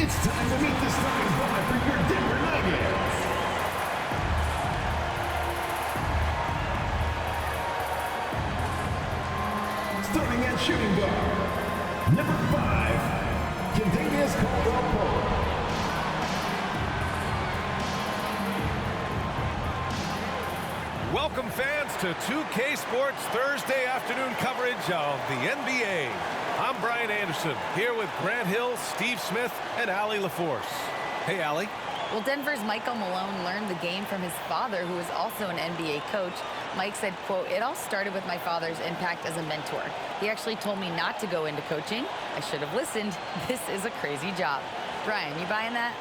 It's time to meet the starting five for your Denver Nuggets. Starting at shooting guard, number 5, Kentavious Caldwell-Pope. Welcome fans to 2K Sports Thursday afternoon coverage of the NBA. I'm Brian Anderson, here with Grant Hill, Steve Smith, and Allie LaForce. Hey, Allie. Well, Denver's Michael Malone learned the game from his father, who is also an NBA coach. Mike said, quote, "It all started with my father's impact as a mentor. He actually told me not to go into coaching. I should have listened. This is a crazy job." Brian, you buying that?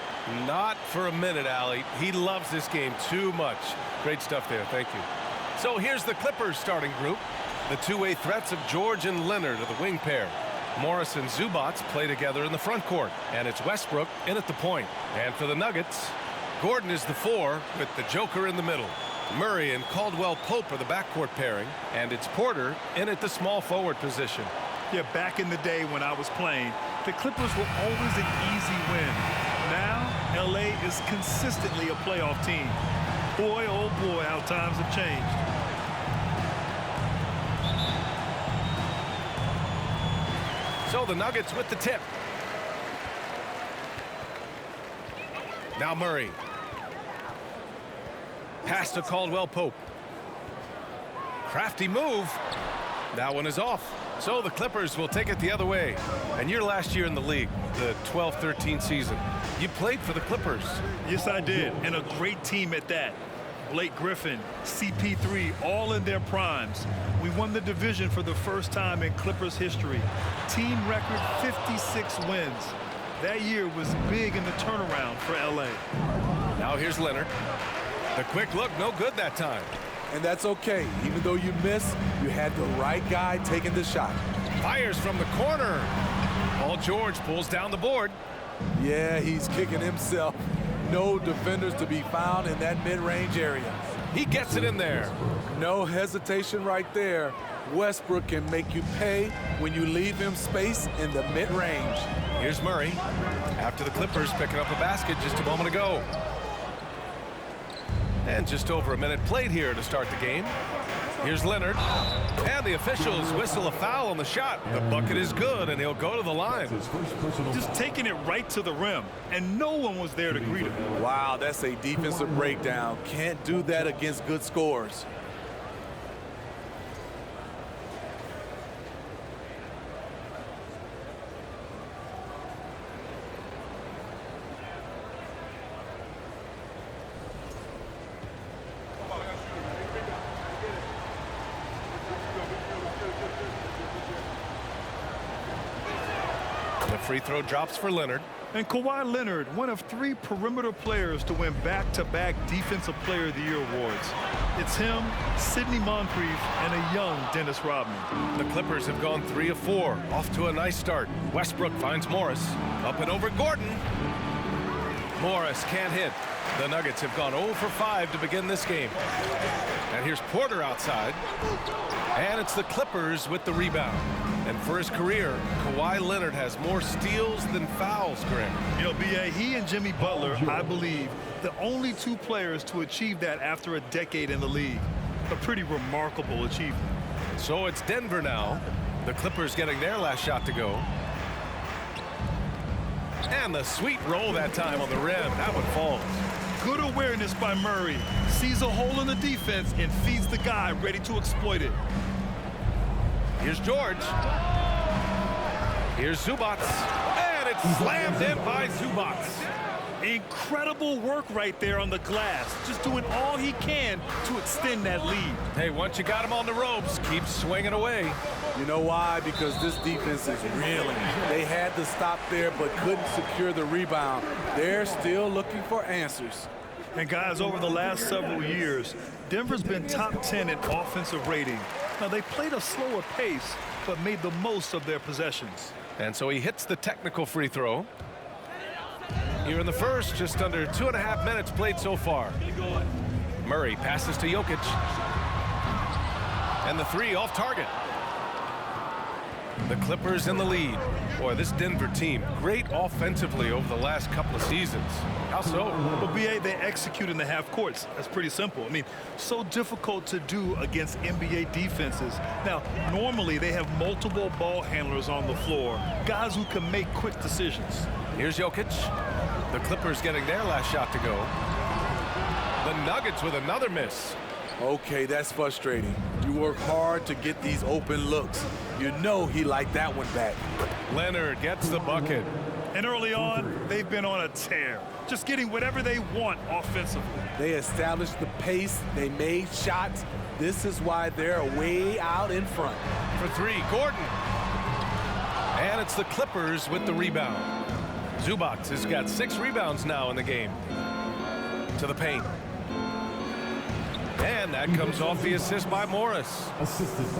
Not for a minute, Allie. He loves this game too much. Great stuff there. Thank you. So here's the Clippers starting group. The two-way threats of George and Leonard are the wing pair. Morris and Zubac play together in the front court, and it's Westbrook in at the point. And for the Nuggets, Gordon is the 4 with the Joker in the middle. Murray and Caldwell-Pope are the backcourt pairing, and it's Porter in at the small forward position. Yeah, back in the day when I was playing, the Clippers were always an easy win. Now, LA is consistently a playoff team. Boy, oh boy, how times have changed. So the Nuggets with the tip. Now Murray. Pass to Caldwell-Pope. Crafty move. That one is off. So the Clippers will take it the other way. And your last year in the league, the 12-13 season, you played for the Clippers. Yes, I did, and a great team at that. Blake Griffin, CP3, all in their primes. We won the division for the first time in Clippers history. Team record 56 wins. That year was big in the turnaround for LA. Now here's Leonard. The quick look, no good that time. And that's okay. Even though you missed, you had the right guy taking the shot. Fires from the corner. Paul George pulls down the board. Yeah, he's kicking himself. No defenders to be found in that mid-range area. He gets it in there. No hesitation right there. Westbrook can make you pay when you leave him space in the mid-range. Here's Murray. After the Clippers picking up a basket just a moment ago. And just over a minute played here to start the game. Here's Leonard. And the officials whistle a foul on the shot. The bucket is good, and he'll go to the line. Just taking it right to the rim, and no one was there to greet him. Wow, that's a defensive breakdown. Can't do that against good scores. Free throw drops for Leonard. And Kawhi Leonard, one of 3 perimeter players to win back-to-back Defensive Player of the Year awards. It's him, Sidney Moncrief, and a young Dennis Rodman. The Clippers have gone 3 of 4, off to a nice start. Westbrook finds Morris. Up and over Gordon. Morris can't hit. The Nuggets have gone 0 for 5 to begin this game. And here's Porter outside. And it's the Clippers with the rebound. And for his career, Kawhi Leonard has more steals than fouls, Greg. You know, B.A., he and Jimmy Butler, I believe, the only 2 players to achieve that after a decade in the league. A pretty remarkable achievement. So it's Denver now. The Clippers getting their last shot to go. And the sweet roll that time on the rim. That one falls. Good awareness by Murray. Sees a hole in the defense and feeds the guy ready to exploit it. Here's George. Here's Zubac. And it's slammed in by Zubac. Incredible work right there on the glass. Just doing all he can to extend that lead. Hey, once you got him on the ropes, keep swinging away. You know why? Because this defense is reeling. They had to stop there but couldn't secure the rebound. They're still looking for answers. And guys, over the last several years, Denver's been top 10 in offensive rating. Now, they played a slower pace, but made the most of their possessions. And so he hits the technical free throw. Here in the first, just under 2.5 minutes played so far. Murray passes to Jokic. And the 3 off target. The Clippers in the lead. Boy, this Denver team, great offensively over the last couple of seasons. How so? Well, BA, they execute in the half courts. That's pretty simple. I mean, so difficult to do against NBA defenses. Now, normally they have multiple ball handlers on the floor, guys who can make quick decisions. Here's Jokic. The Clippers getting their last shot to go. The Nuggets with another miss. Okay, that's frustrating. You work hard to get these open looks. You know he liked that one back. Leonard gets the bucket. And early on, they've been on a tear, just getting whatever they want offensively. They established the pace. They made shots. This is why they're way out in front. For three, Gordon. And it's the Clippers with the rebound. Zubac has got 6 rebounds now in the game. To the paint. And that comes off the assist by Morris.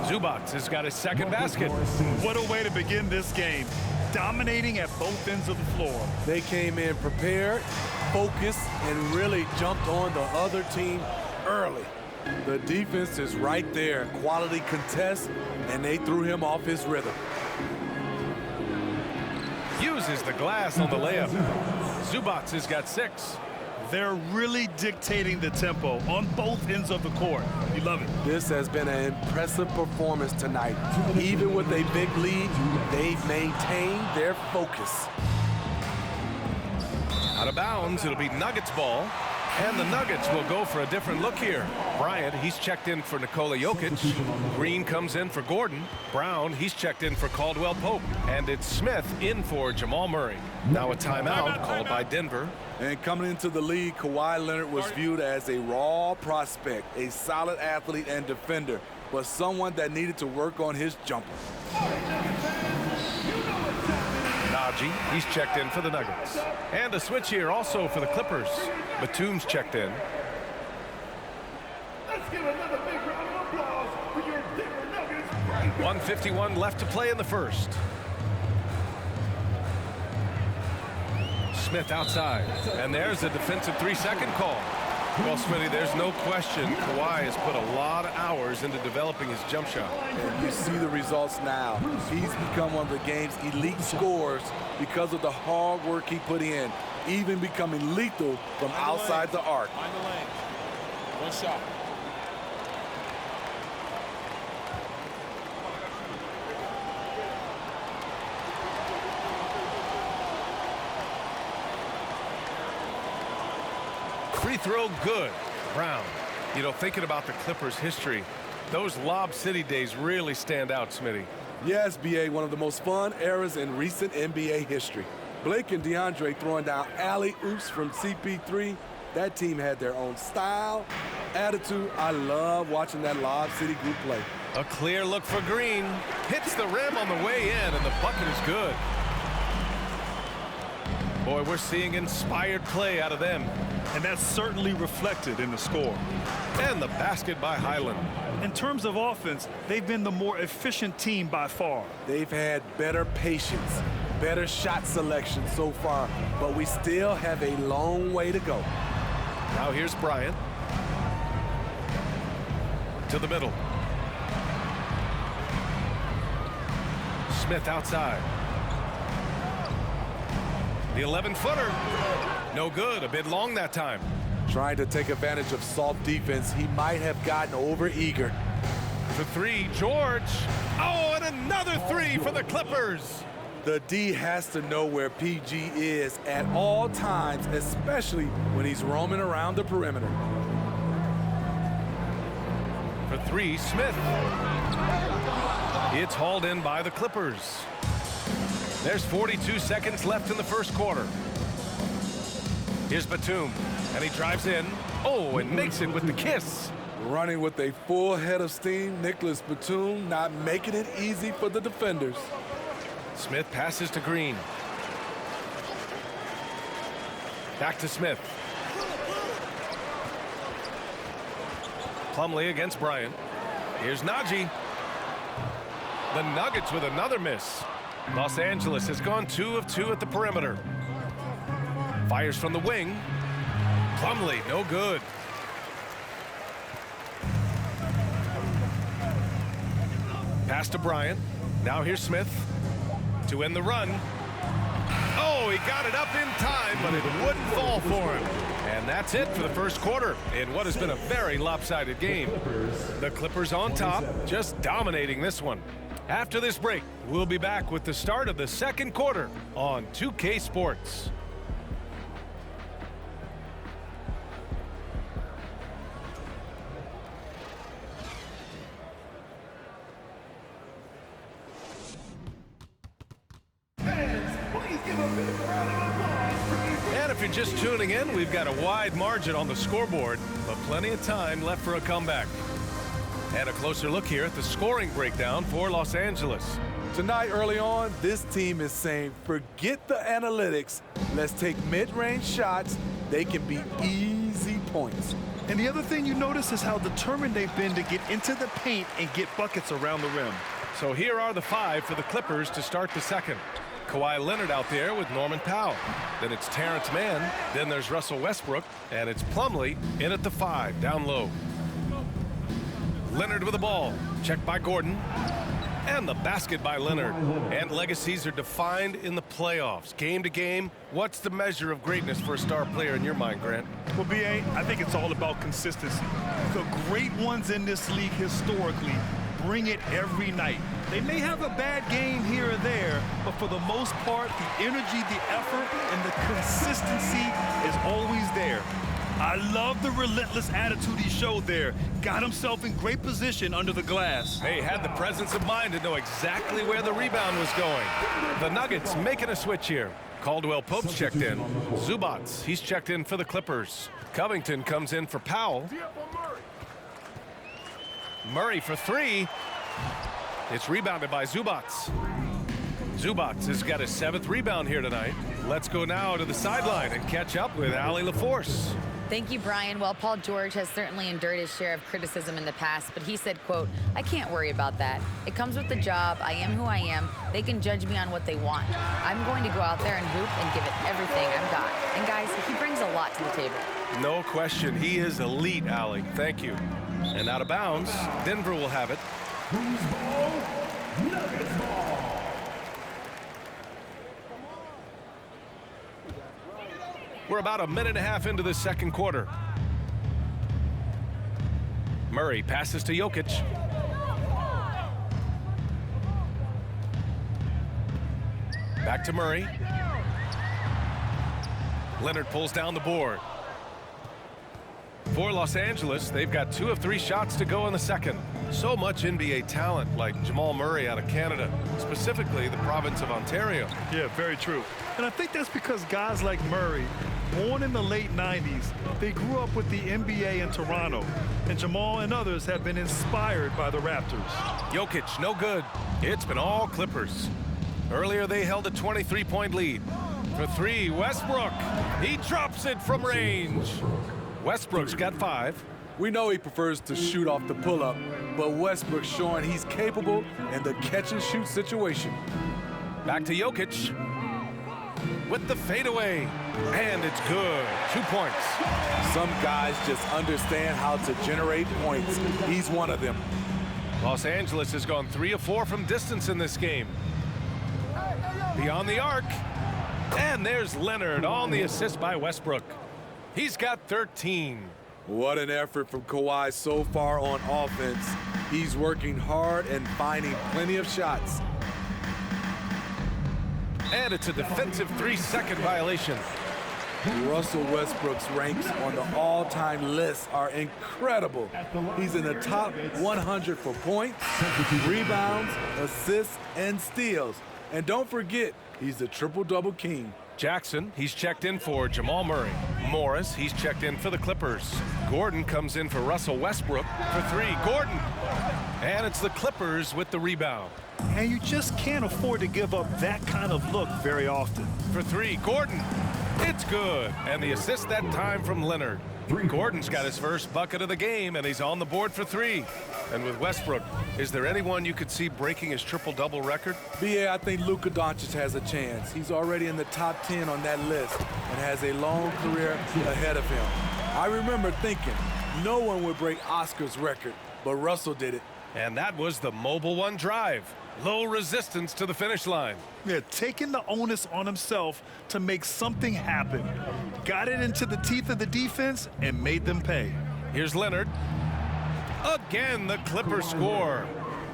Zubac has got his second basket. What a way to begin this game. Dominating at both ends of the floor. They came in prepared, focused, and really jumped on the other team early. The defense is right there. Quality contest, and they threw him off his rhythm. Uses the glass on the layup. Zubac has got 6. They're really dictating the tempo on both ends of the court. You love it. This has been an impressive performance tonight. Even with a big lead, they've maintained their focus. Out of bounds, it'll be Nuggets ball. And the Nuggets will go for a different look here. Bryant, he's checked in for Nikola Jokic. Green comes in for Gordon. Brown, he's checked in for Caldwell Pope. And it's Smith in for Jamal Murray. Now a timeout called by Denver. And coming into the league, Kawhi Leonard was viewed as a raw prospect, a solid athlete and defender, but someone that needed to work on his jumper. Najee, he's checked in for the Nuggets. And a switch here also for the Clippers. Batum's checked in. Let's give another big round of applause for your Denver Nuggets. 1:51 left to play in the first. Smith outside. And there's a defensive 3-second call. Well, Smitty, there's no question Kawhi has put a lot of hours into developing his jump shot. And you see the results now. He's become one of the game's elite scorers because of the hard work he put in, even becoming lethal from outside the arc. Find the lane. One shot. Free throw good. Brown. You know, thinking about the Clippers' history, those Lob City days really stand out, Smitty. Yes, BA, one of the most fun eras in recent NBA history. Blake and DeAndre throwing down alley-oops from CP3. That team had their own style, attitude. I love watching that Lob City group play. A clear look for Green. Hits the rim on the way in, and the bucket is good. Boy, we're seeing inspired play out of them. And that's certainly reflected in the score. And the basket by Highland. In terms of offense, they've been the more efficient team by far. They've had better patience, better shot selection so far, but we still have a long way to go. Now here's Bryant. To the middle. Smith outside. The 11-footer. No good. A bit long that time. Trying to take advantage of soft defense, he might have gotten over-eager. For 3, George. Oh, and another 3 for the Clippers. The D has to know where PG is at all times, especially when he's roaming around the perimeter. For 3, Smith. It's hauled in by the Clippers. There's 42 seconds left in the first quarter. Here's Batum, and he drives in. Oh, and makes it with the kiss. Running with a full head of steam, Nicholas Batum not making it easy for the defenders. Smith passes to Green. Back to Smith. Plumlee against Bryant. Here's Najee. The Nuggets with another miss. Los Angeles has gone 2 of 2 at the perimeter. Fires from the wing. Plumlee, no good. Pass to Bryant. Now here's Smith to end the run. Oh, he got it up in time, but it wouldn't fall for him. And that's it for the first quarter in what has been a very lopsided game. The Clippers on top, just dominating this one. After this break, we'll be back with the start of the second quarter on 2K Sports. And if you're just tuning in, we've got a wide margin on the scoreboard, but plenty of time left for a comeback. And a closer look here at the scoring breakdown for Los Angeles. Tonight, early on, this team is saying, forget the analytics. Let's take mid-range shots. They can be easy points. And the other thing you notice is how determined they've been to get into the paint and get buckets around the rim. So here are the 5 for the Clippers to start the second. Kawhi Leonard out there with Norman Powell. Then it's Terrence Mann. Then there's Russell Westbrook. And it's Plumlee in at the 5, down low. Leonard with the ball. Checked by Gordon. And the basket by Leonard. And legacies are defined in the playoffs. Game to game, what's the measure of greatness for a star player in your mind, Grant? Well, B.A., I think it's all about consistency. The great ones in this league historically bring it every night. They may have a bad game here or there, but for the most part, the energy, the effort, and the consistency is always there. I love the relentless attitude he showed there. Got himself in great position under the glass. He had the presence of mind to know exactly where the rebound was going. The Nuggets making a switch here. Caldwell Pope's checked in. Zubats, he's checked in for the Clippers. Covington comes in for Powell. Murray for 3. It's rebounded by Zubats. Zubats has got his 7th rebound here tonight. Let's go now to the sideline and catch up with Allie LaForce. Thank you, Brian. Well, Paul George has certainly endured his share of criticism in the past, but he said, quote, "I can't worry about that. It comes with the job. I am who I am. They can judge me on what they want. I'm going to go out there and hoop and give it everything I've got." And guys, he brings a lot to the table. No question. He is elite, Allie. Thank you. And out of bounds, Denver will have it. Who's ball? Nuggets ball. We're about a minute and a half into the second quarter. Murray passes to Jokic. Back to Murray. Leonard pulls down the board. For Los Angeles, they've got 2 of 3 shots to go in the second. So much NBA talent like Jamal Murray out of Canada, specifically the province of Ontario. Yeah, very true. And I think that's because guys like Murray, born in the late 90s, they grew up with the NBA in Toronto. And Jamal and others have been inspired by the Raptors. Jokic, no good. It's been all Clippers. Earlier, they held a 23-point lead. For 3, Westbrook. He drops it from range. Westbrook's got 5. We know he prefers to shoot off the pull-up, but Westbrook's showing he's capable in the catch-and-shoot situation. Back to Jokic. With the fadeaway. And it's good. 2 points. Some guys just understand how to generate points. He's one of them. Los Angeles has gone 3 of 4 from distance in this game. Beyond the arc. And there's Leonard on the assist by Westbrook. He's got 13. What an effort from Kawhi so far on offense. He's working hard and finding plenty of shots. And it's a defensive 3-second violation. Russell Westbrook's ranks on the all-time list are incredible. He's in the top 100 for points, rebounds, assists, and steals. And don't forget, he's the triple-double king. Jackson, he's checked in for Jamal Murray. Morris, he's checked in for the Clippers. Gordon comes in for Russell Westbrook for 3. Gordon. And it's the Clippers with the rebound. And you just can't afford to give up that kind of look very often. For 3, Gordon. It's good. And the assist that time from Leonard. Gordon's got his first bucket of the game, and he's on the board for 3. And with Westbrook, is there anyone you could see breaking his triple-double record? I think Luka Doncic has a chance. He's already in the top 10 on that list and has a long career ahead of him. I remember thinking no one would break Oscar's record, but Russell did it. And that was the Mobile One drive. Low resistance to the finish line. Yeah, taking the onus on himself to make something happen. Got it into the teeth of the defense and made them pay. Here's Leonard. Again, the Clippers score.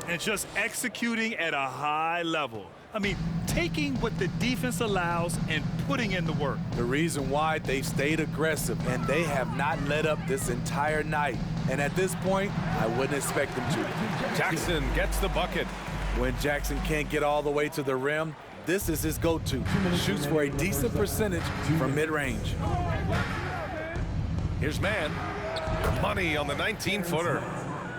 And just executing at a high level. I mean, taking what the defense allows and putting in the work. The reason why they've stayed aggressive, and they have not let up this entire night. And at this point, I wouldn't expect them to. Jackson gets the bucket. When Jackson can't get all the way to the rim, this is his go-to. Shoots for a decent percentage from mid-range. Here's Mann. Money on the 19-footer.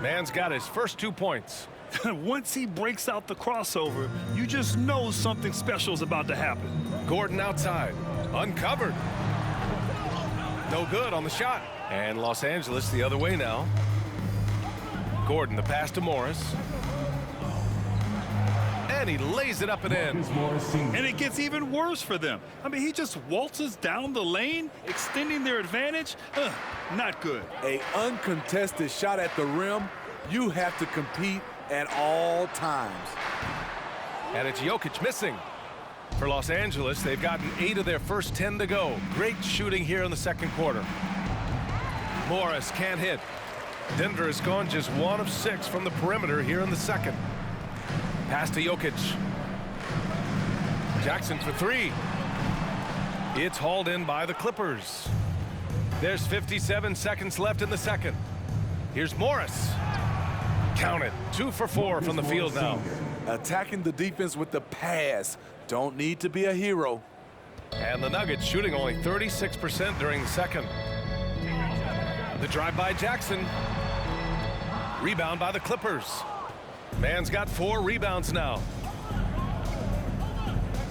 Mann's got his first 2 points. Once he breaks out the crossover, you just know something special is about to happen. Gordon outside. Uncovered. No good on the shot. And Los Angeles the other way now. Gordon, the pass to Morris. And he lays it up and in. And it gets even worse for them. I mean, he just waltzes down the lane, extending their advantage. Not good. An uncontested shot at the rim, you have to compete at all times. And it's Jokic missing. For Los Angeles, they've gotten 8 of their first 10 to go. Great shooting here in the second quarter. Morris can't hit. Denver has gone just 1 of 6 from the perimeter here in the second. Pass to Jokic. Jackson for 3. It's hauled in by the Clippers. There's 57 seconds left in the second. Here's Morris. Count it. 2 for 4 from the field now. Attacking the defense with the pass. Don't need to be a hero. And the Nuggets shooting only 36% during the second. The drive by Jackson. Rebound by the Clippers. Mann's got 4 rebounds now.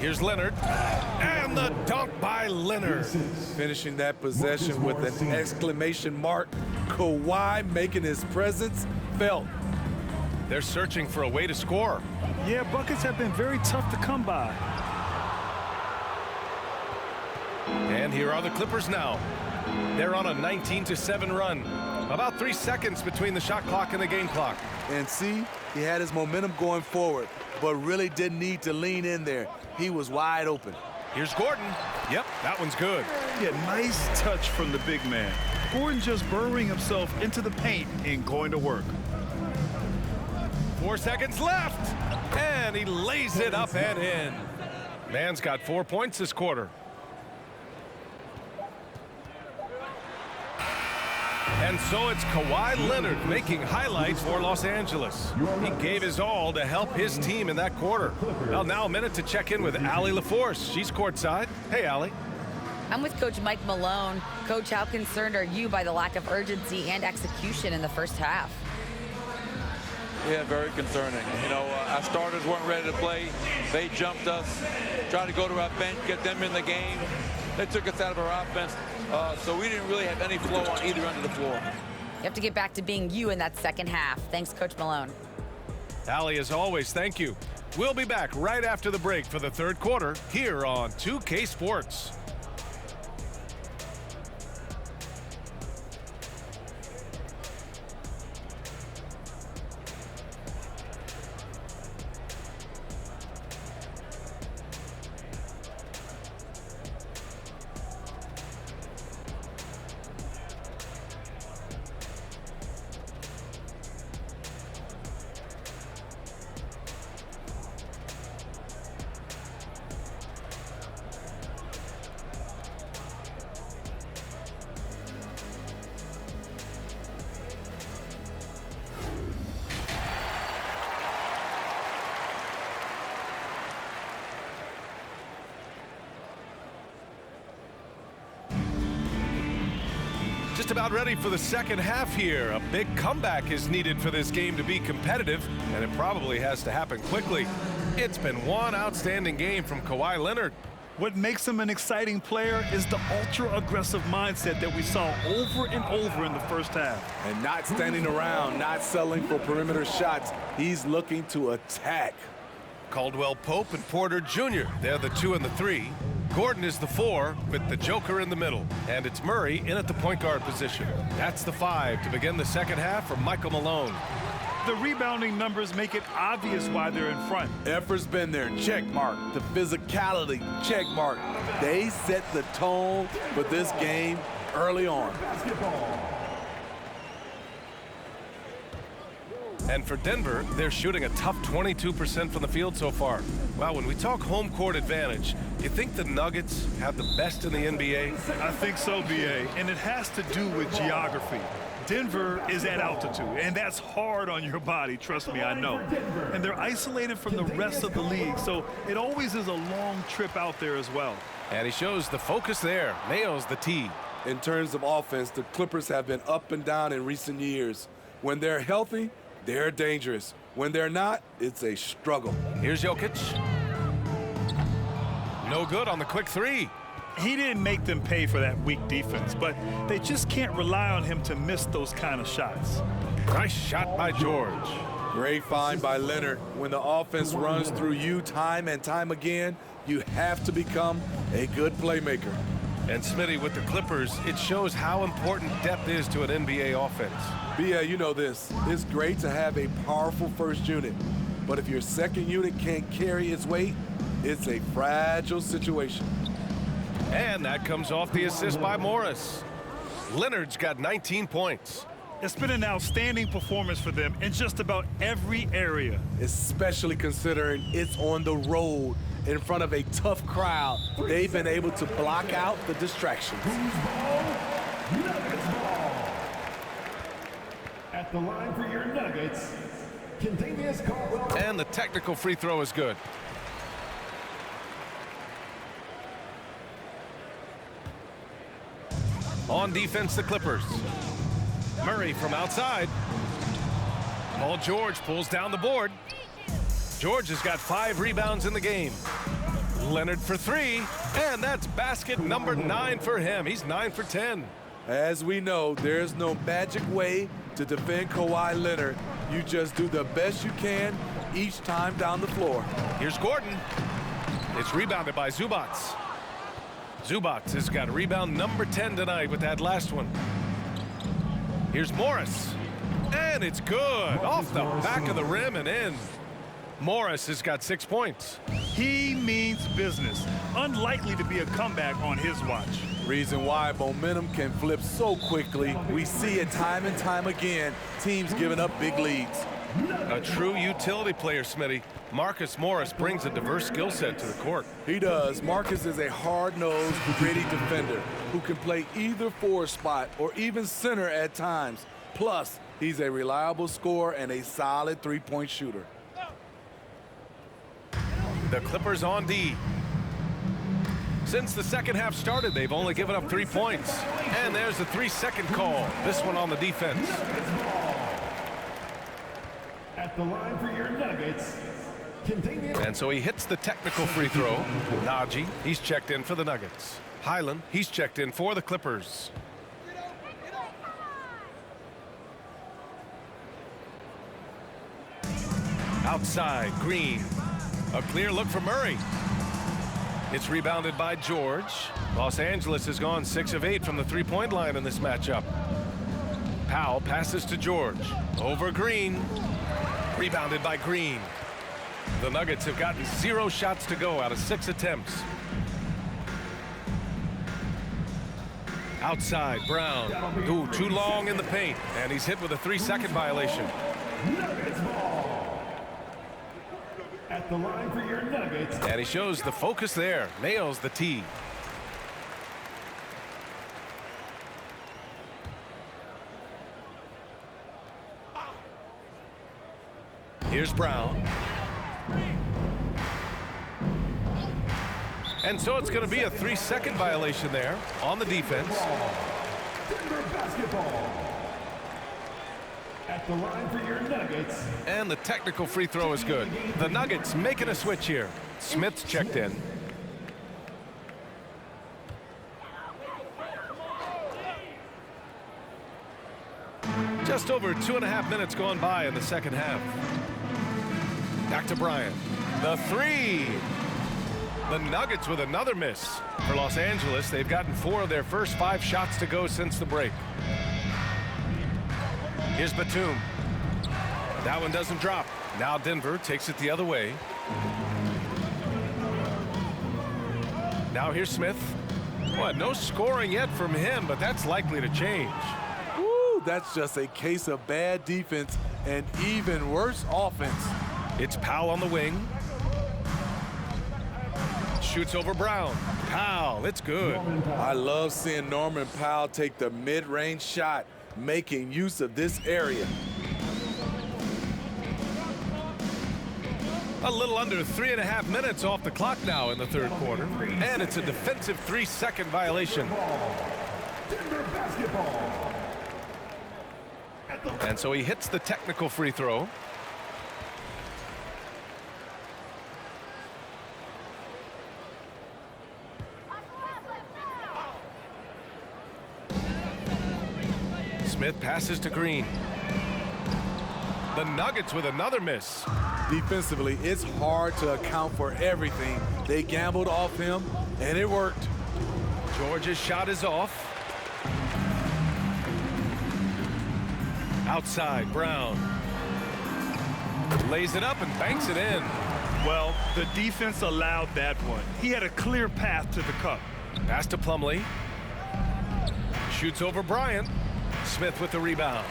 Here's Leonard. And the dunk by Leonard. Finishing that possession with an exclamation mark. Kawhi making his presence felt. They're searching for a way to score. Yeah, buckets have been very tough to come by. And here are the Clippers now. They're on a 19-7 run. About 3 seconds between the shot clock and the game clock. And see, he had his momentum going forward, but really didn't need to lean in there. He was wide open. Here's Gordon. Yep, that one's good. Yeah, nice touch from the big man. Gordon just burrowing himself into the paint and going to work. 4 seconds left. And he lays it up and in. Mann's got 4 points this quarter. And so it's Kawhi Leonard making highlights for Los Angeles. He gave his all to help his team in that quarter. Well, now a minute to check in with Allie LaForce. She's courtside. Hey, Allie. I'm with Coach Mike Malone. Coach, how concerned are you by the lack of urgency and execution in the first half? Yeah, very concerning. You know, our starters weren't ready to play. They jumped us, tried to go to our bench, get them in the game. They took us out of our offense, so we didn't really have any flow on either end of the floor. You have to get back to being you in that second half. Thanks, Coach Malone. Allie, as always, thank you. We'll be back right after the break for the third quarter here on 2K Sports. Just about ready for the second half here. A big comeback is needed for this game to be competitive, and it probably has to happen quickly. It's been one outstanding game from Kawhi Leonard. What makes him an exciting player is the ultra-aggressive mindset that we saw over and over in the first half. And not standing around, not settling for perimeter shots. He's looking to attack. Caldwell Pope and Porter Jr., they're the 2 and the 3. Gordon is the 4 with the Joker in the middle. And it's Murray in at the point guard position. That's the 5 to begin the second half for Michael Malone. The rebounding numbers make it obvious why they're in front. Effort's been there, check mark. The physicality, check mark. They set the tone for this game early on. And for Denver, they're shooting a tough 22% from the field so far. Wow, when we talk home court advantage, you think the Nuggets have the best in the NBA? I think so, B.A., and it has to do with geography. Denver is at altitude, and that's hard on your body, trust me, I know. And they're isolated from the rest of the league, so it always is a long trip out there as well. And he shows the focus there, nails the tee. In terms of offense, the Clippers have been up and down in recent years. When they're healthy, they're dangerous. When they're not, it's a struggle. Here's Jokic. No good on the quick three. He didn't make them pay for that weak defense, but they just can't rely on him to miss those kind of shots. Nice shot by George. Great find by Leonard. When the offense runs through you time and time again, you have to become a good playmaker. And Smitty, with the Clippers, it shows how important depth is to an NBA offense. B.A., you know this. It's great to have a powerful first unit, but if your second unit can't carry its weight, it's a fragile situation. And that comes off the assist by Morris. Leonard's got 19 points. It's been an outstanding performance for them in just about every area. Especially considering it's on the road in front of a tough crowd. They've been able to block out the distractions. Nuggets ball. At the line for your Nuggets, Kentavious Caldwell. And the technical free throw is good. On defense, the Clippers. Murray from outside. Paul George pulls down the board. George has got 5 rebounds in the game. Leonard for 3, and that's basket number 9 for him. He's 9 for 10. As we know, there's no magic way to defend Kawhi Leonard. You just do the best you can each time down the floor. Here's Gordon. It's rebounded by Zubac. Zubac has got rebound number 10 tonight with that last one. Here's Morris. And it's good. Off the back of the rim and in. Morris has got 6 points. He means business. Unlikely to be a comeback on his watch. Reason why momentum can flip so quickly. We see it time and time again. Teams giving up big leads. A true utility player, Smitty. Marcus Morris brings a diverse skill set to the court. He does. Marcus is a hard-nosed, gritty defender who can play either forward spot or even center at times. Plus, he's a reliable scorer and a solid three-point shooter. The Clippers on D. Since the second half started, they've only given up 3 points. And there's the 3-second call. This one on the defense. At the line for your Nuggets, and so he hits the technical free throw. Najee, he's checked in for the Nuggets. Highland, he's checked in for the Clippers. Outside, Green. A clear look for Murray. It's rebounded by George. Los Angeles has gone 6 of 8 from the three-point line in this matchup. Powell passes to George. Over Green. Rebounded by Green. The Nuggets have gotten 0 shots to go out of 6 attempts. Outside, Brown. Ooh, too long in the paint. And he's hit with a 3-second violation. Nuggets ball. At the line for your Nuggets. And he shows the focus there. Nails the tee. Here's Brown. And so it's going to be a 3-second violation there on the defense. Denver basketball. At the line for your Nuggets. And the technical free throw is good. The Nuggets making a switch here. Smith's checked in. Just over 2.5 minutes gone by in the second half. Back to Bryant. The 3. The Nuggets with another miss. For Los Angeles, they've gotten 4 of their first 5 shots to go since the break. Here's Batum. That one doesn't drop. Now Denver takes it the other way. Now here's Smith. Well, no scoring yet from him, but that's likely to change. Woo, that's just a case of bad defense and even worse offense. It's Powell on the wing. Shoots over Brown. Powell, it's good. I love seeing Norman Powell take the mid-range shot, making use of this area. A little under 3.5 minutes off the clock now in the third quarter. And it's a defensive 3-second violation. Denver basketball. And so he hits the technical free throw. Smith passes to Green. The Nuggets with another miss. Defensively, it's hard to account for everything. They gambled off him, and it worked. George's shot is off. Outside, Brown. Lays it up and banks it in. Well, the defense allowed that one. He had a clear path to the cup. Pass to Plumlee. Shoots over Bryant. Smith with the rebound.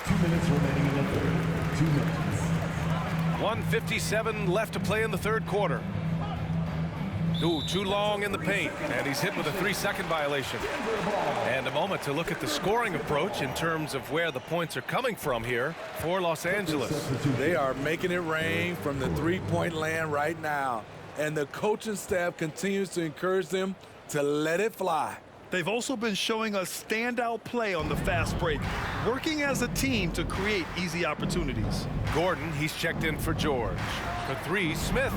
2 minutes remaining in the third. 2 minutes. 1:57 left to play in the third quarter. Ooh, too long in the paint, and he's hit with a 3-second violation. And a moment to look at the scoring approach in terms of where the points are coming from here for Los Angeles. They are making it rain from the three-point land right now, and the coaching staff continues to encourage them to let it fly. They've also been showing us standout play on the fast break, working as a team to create easy opportunities. Gordon, he's checked in for George. For three, Smith.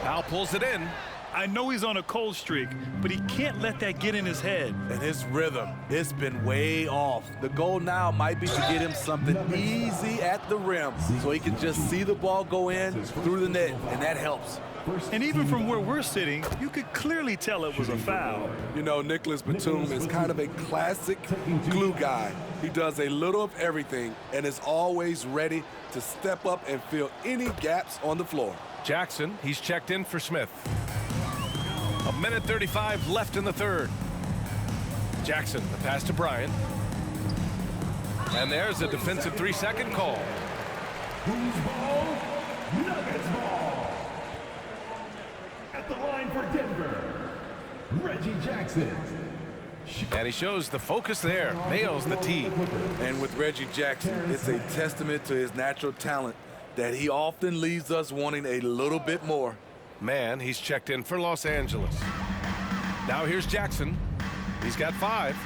Powell pulls it in. I know he's on a cold streak, but he can't let that get in his head. And his rhythm, it's been way off. The goal now might be to get him something easy at the rim so he can just see the ball go in through the net, and that helps. And even from where we're sitting, you could clearly tell it was a foul. You know, Nicholas Batum is kind of a classic glue guy. He does a little of everything and is always ready to step up and fill any gaps on the floor. Jackson, he's checked in for Smith. 1:35 left in the third. Jackson, the pass to Bryant. And there's a defensive 3-second call. Who's ball? Nuggets ball. At the line for Denver, Reggie Jackson. And he shows the focus there, nails the tee. And with Reggie Jackson, it's a testament to his natural talent that he often leaves us wanting a little bit more. Man, he's checked in for Los Angeles. Now here's Jackson. He's got 5.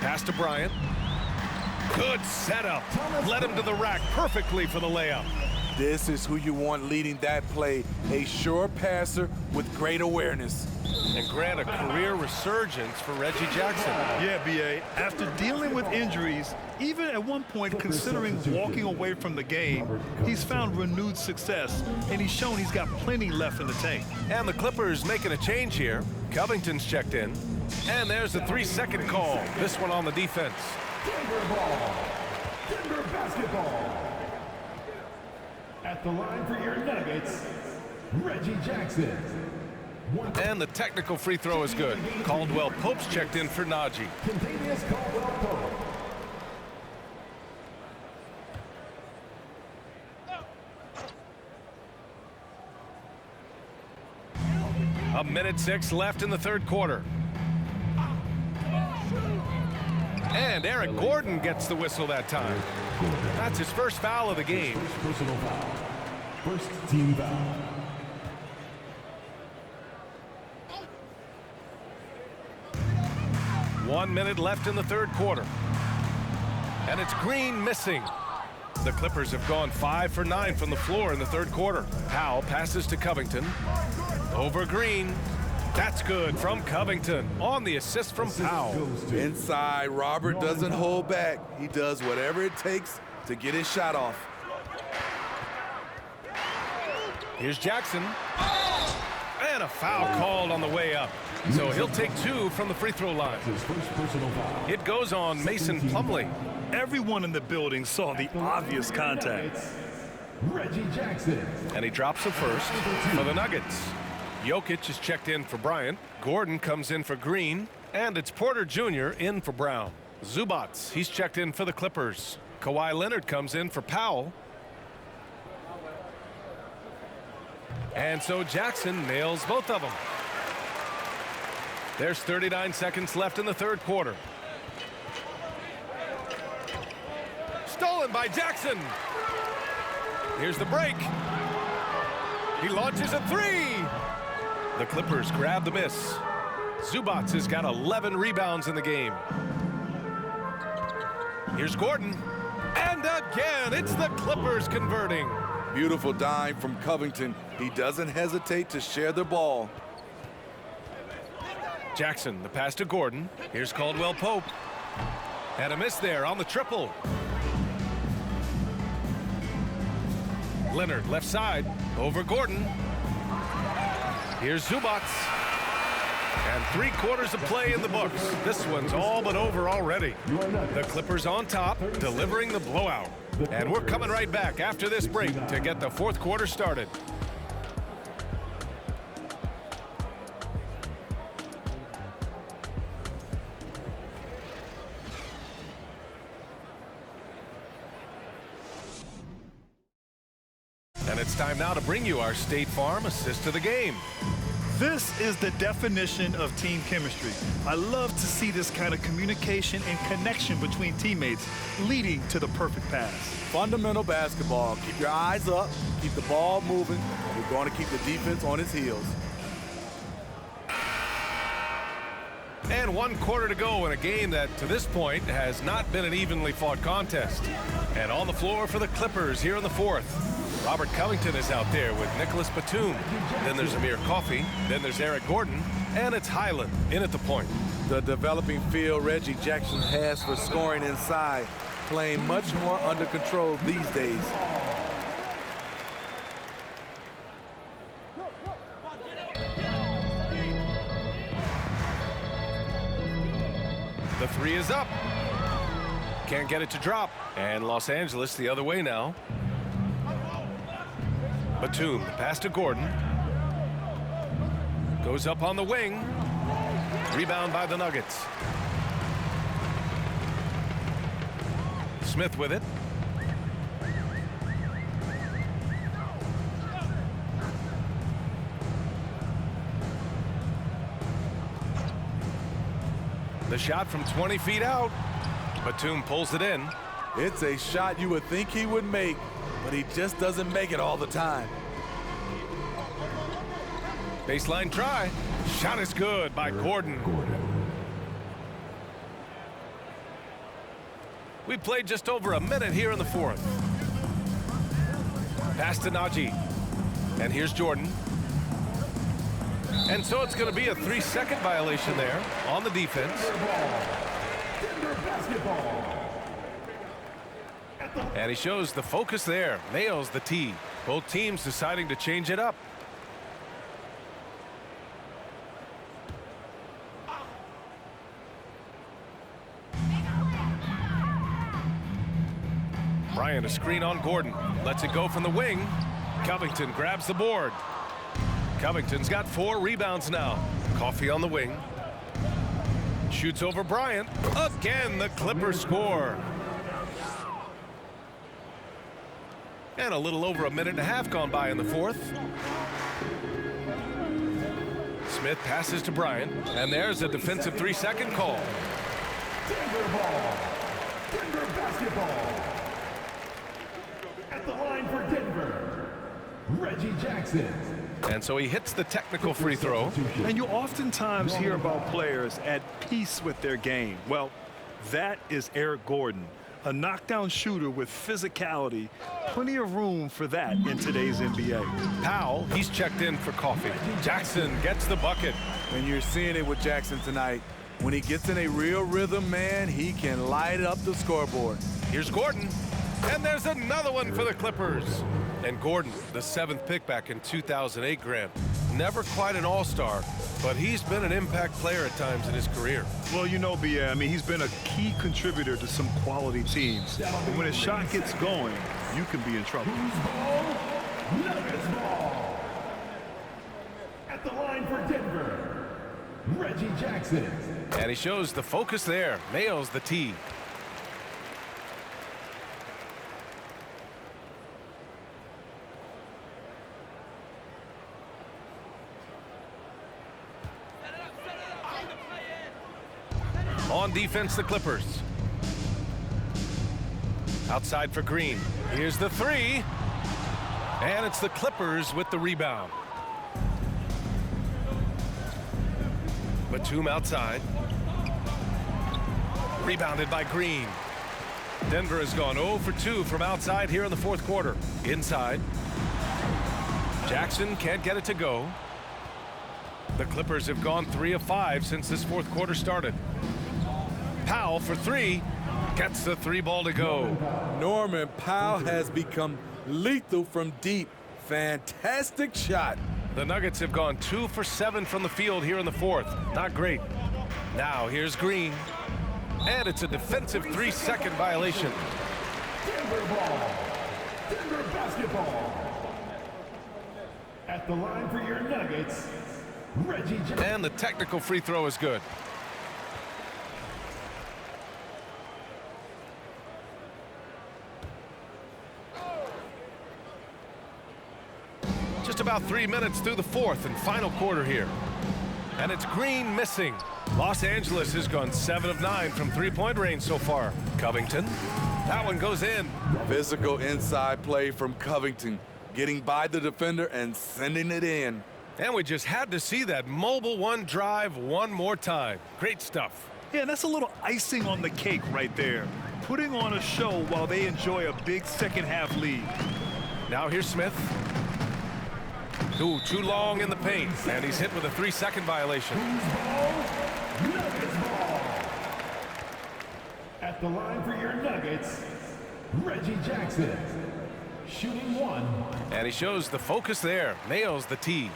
Pass to Bryant. Good setup. Led him to the rack perfectly for the layup. This is who you want leading that play, a sure passer with great awareness. And grant a career resurgence for Reggie Jackson. Yeah, B.A., after dealing with injuries, even at one point considering walking away from the game, he's found renewed success, and he's shown he's got plenty left in the tank. And the Clippers making a change here. Covington's checked in. And there's a 3-second call. This one on the defense. Denver ball. Denver basketball. At the line for your Nuggets, Reggie Jackson. And the technical free throw is good. Caldwell Pope's checked in for Najee. Contagious Caldwell Pope. A 1:06 left in the third quarter. And Eric Gordon gets the whistle that time. That's his first foul of the game. First personal foul. First team foul. One minute left in the third quarter. And it's Green missing. The Clippers have gone 5 for 9 from the floor in the third quarter. Powell passes to Covington. Over Green. That's good from Covington on the assist from Powell. Inside, Robert doesn't hold back. He does whatever it takes to get his shot off. Here's Jackson. And a foul called on the way up. So he'll take 2 from the free throw line. His first personal foul. It goes on Mason Plumlee. Everyone in the building saw the obvious contact. Reggie Jackson. And he drops the first for the Nuggets. Jokic is checked in for Bryant. Gordon comes in for Green. And it's Porter Jr. in for Brown. Zubats, he's checked in for the Clippers. Kawhi Leonard comes in for Powell. And so Jackson nails both of them. There's 39 seconds left in the third quarter. Stolen by Jackson. Here's the break. He launches a three. The Clippers grab the miss. Zubats has got 11 rebounds in the game. Here's Gordon. And again, it's the Clippers converting. Beautiful dime from Covington. He doesn't hesitate to share the ball. Jackson, the pass to Gordon. Here's Caldwell Pope. And a miss there on the triple. Leonard, left side, over Gordon. Here's Zubats. And 3/4 of play in the books. This one's all but over already. The Clippers on top, delivering the blowout. And we're coming right back after this break to get the fourth quarter started. And it's time now to bring you our State Farm assist of the game. This is the definition of team chemistry. I love to see this kind of communication and connection between teammates leading to the perfect pass. Fundamental basketball. Keep your eyes up, keep the ball moving. You're going to keep the defense on its heels. And 1/4 to go in a game that, to this point, has not been an evenly fought contest. And on the floor for the Clippers here in the fourth. Robert Covington is out there with Nicholas Batum. Then there's Amir Coffey. Then there's Eric Gordon. And it's Highland in at the point. The developing feel Reggie Jackson has for scoring inside, playing much more under control these days. The three is up. Can't get it to drop. And Los Angeles the other way now. Batum, the pass to Gordon. Goes up on the wing. Rebound by the Nuggets. Smith with it. The shot from 20 feet out. Batum pulls it in. It's a shot you would think he would make, but he just doesn't make it all the time. Baseline try. Shot is good by Gordon. We played just over a minute here in the fourth. Pass to Najee. And here's Jordan. And so it's going to be a 3-second violation there on the defense. And he shows the focus there. Nails the tee. Both teams deciding to change it up. Bryant, a screen on Gordon. Lets it go from the wing. Covington grabs the board. Covington's got 4 rebounds now. Coffey on the wing. Shoots over Bryant. Again, the Clippers score. And a little over a minute and a half gone by in the fourth. Smith passes to Bryant. And there's a defensive 3-second call. Denver ball. Denver basketball. At the line for Denver, Reggie Jackson. And so he hits the technical free throw. And you oftentimes hear about players at peace with their game. Well, that is Eric Gordon, a knockdown shooter with physicality. Plenty of room for that in today's NBA. Powell, he's checked in for Coffey. Jackson gets the bucket. And you're seeing it with Jackson tonight. When he gets in a real rhythm, man, he can light up the scoreboard. Here's Gordon. And there's another one for the Clippers. And Gordon, the 7th pick back in 2008, Grant. Never quite an all-star, but he's been an impact player at times in his career. Well, you know, I mean, he's been a key contributor to some quality teams. And when his shot gets going, you can be in trouble. Nuggets ball. At the line for Denver, Reggie Jackson. And he shows the focus there, nails the tee. On defense, the Clippers. Outside for Green. Here's the three. And it's the Clippers with the rebound. Batum outside. Rebounded by Green. Denver has gone 0 for 2 from outside here in the fourth quarter. Inside. Jackson can't get it to go. The Clippers have gone 3 of 5 since this fourth quarter started. Powell for three. Gets the three ball to go. Norman Powell has become lethal from deep. Fantastic shot. The Nuggets have gone 2 for 7 from the field here in the fourth. Not great. Now here's Green. And it's a defensive 3-second violation. Denver ball. Denver basketball. At the line for your Nuggets, Reggie Jackson. And the technical free throw is good. Just about 3 minutes through the fourth and final quarter here. And it's Green missing. Los Angeles has gone 7 of 9 from three-point range so far. Covington. That one goes in. Physical inside play from Covington, getting by the defender and sending it in. And we just had to see that mobile one drive one more time. Great stuff. Yeah, that's a little icing on the cake right there. Putting on a show while they enjoy a big second half lead. Now here's Smith. Ooh, too long in the paint. And he's hit with a 3-second violation. Nuggets ball. At the line for your Nuggets, Reggie Jackson. Shooting one. And he shows the focus there. Nails the tee.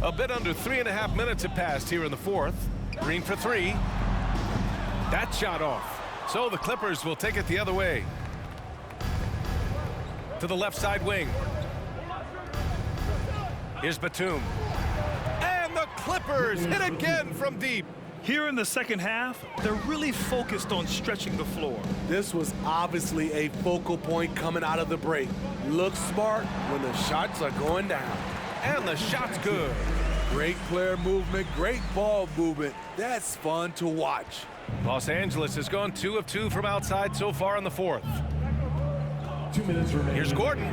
A bit under 3.5 minutes have passed here in the fourth. Green for three. That shot off. So the Clippers will take it the other way. To the left side wing. Here's Batum. And the Clippers hit again from deep. Here in the second half, they're really focused on stretching the floor. This was obviously a focal point coming out of the break. Look smart when the shots are going down. And the shot's good. Great player movement, great ball movement. That's fun to watch. Los Angeles has gone 2 of 2 from outside so far in the fourth. 2 minutes remaining. Here's Gordon.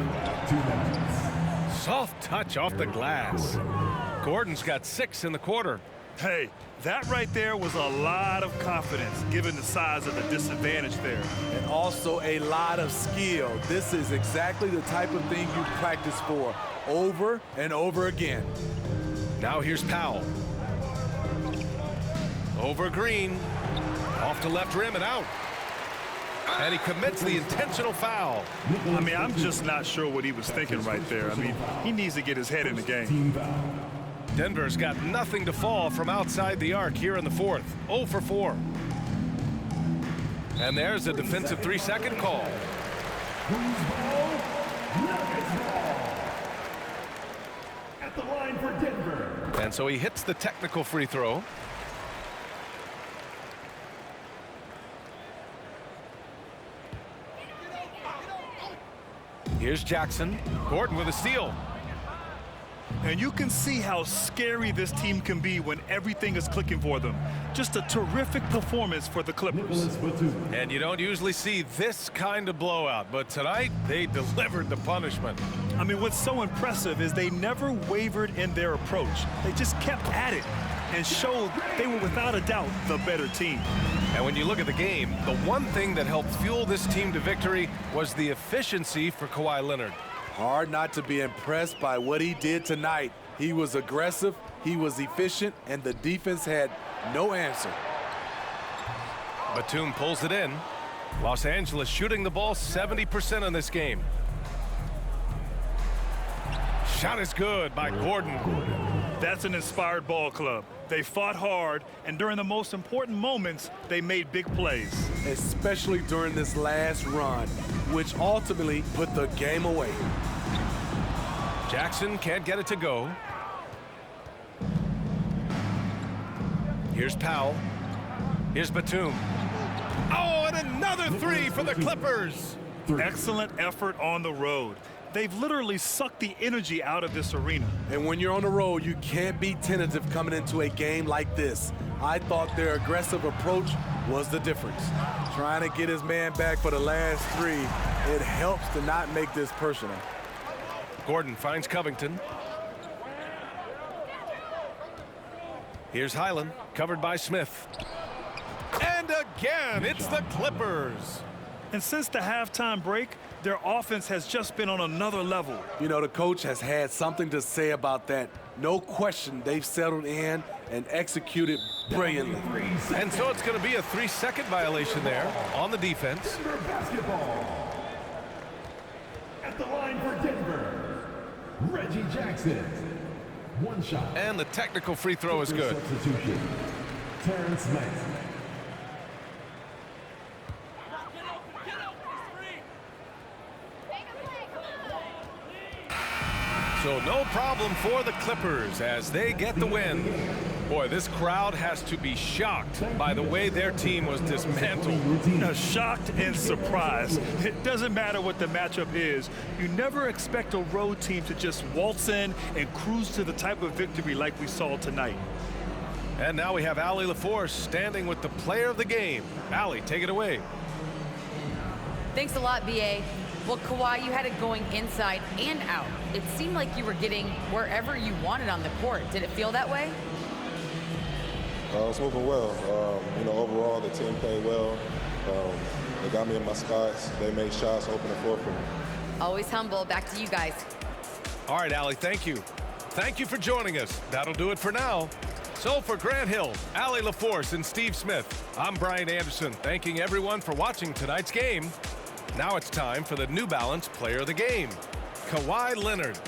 2 minutes. Soft touch off the glass. Gordon's got 6 in the quarter. Hey, that right there was a lot of confidence given the size of the disadvantage there. And also a lot of skill. This is exactly the type of thing you practice for over and over again. Now here's Powell. Over Green. Off to left rim and out. And he commits the intentional foul. I mean, I'm just not sure what he was thinking right there. I mean, he needs to get his head in the game. Denver's got nothing to fall from outside the arc here in the fourth. 0 for 4. And there's a defensive 3-second call. Who's ball? Nuggets ball. At the line for Denver. And so he hits the technical free throw. Here's Jackson. Gordon with a steal. And you can see how scary this team can be when everything is clicking for them. Just a terrific performance for the Clippers. And you don't usually see this kind of blowout, but tonight they delivered the punishment. I mean, what's so impressive is they never wavered in their approach. They just kept at it and showed they were without a doubt the better team. And when you look at the game, the one thing that helped fuel this team to victory was the efficiency for Kawhi Leonard. Hard not to be impressed by what he did tonight. He was aggressive, he was efficient, and the defense had no answer. Batum pulls it in. Los Angeles shooting the ball 70% in this game. Shot is good by Gordon. That's an inspired ball club. They fought hard, and during the most important moments, they made big plays. Especially during this last run, which ultimately put the game away. Jackson can't get it to go. Here's Powell. Here's Batum. Oh, and another three for the Clippers. Excellent effort on the road. They've literally sucked the energy out of this arena. And when you're on the road, you can't be tentative coming into a game like this. I thought their aggressive approach was the difference. Trying to get his man back for the last three, it helps to not make this personal. Gordon finds Covington. Here's Highland, covered by Smith. And again, it's the Clippers. And since the halftime break, their offense has just been on another level. You know, the coach has had something to say about that. No question, they've settled in and executed brilliantly. And so it's going to be a 3-second violation there on the defense. Denver basketball. At the line for Denver, Reggie Jackson. One shot. And the technical free throw is good. Substitution. Terrence Mann. So no problem for the Clippers as they get the win. Boy, this crowd has to be shocked by the way their team was dismantled. Shocked and surprised. It doesn't matter what the matchup is. You never expect a road team to just waltz in and cruise to the type of victory like we saw tonight. And now we have Allie LaForce standing with the player of the game. Allie, take it away. Thanks a lot, B.A. Well, Kawhi, you had it going inside and out. It seemed like you were getting wherever you wanted on the court. Did it feel that way? It's moving well. Overall, the team played well. They got me in my spots. They made shots, open the floor for me. Always humble. Back to you guys. All right, Allie, thank you. Thank you for joining us. That'll do it for now. So for Grant Hill, Allie LaForce, and Steve Smith, I'm Brian Anderson, thanking everyone for watching tonight's game. Now it's time for the New Balance Player of the Game, Kawhi Leonard.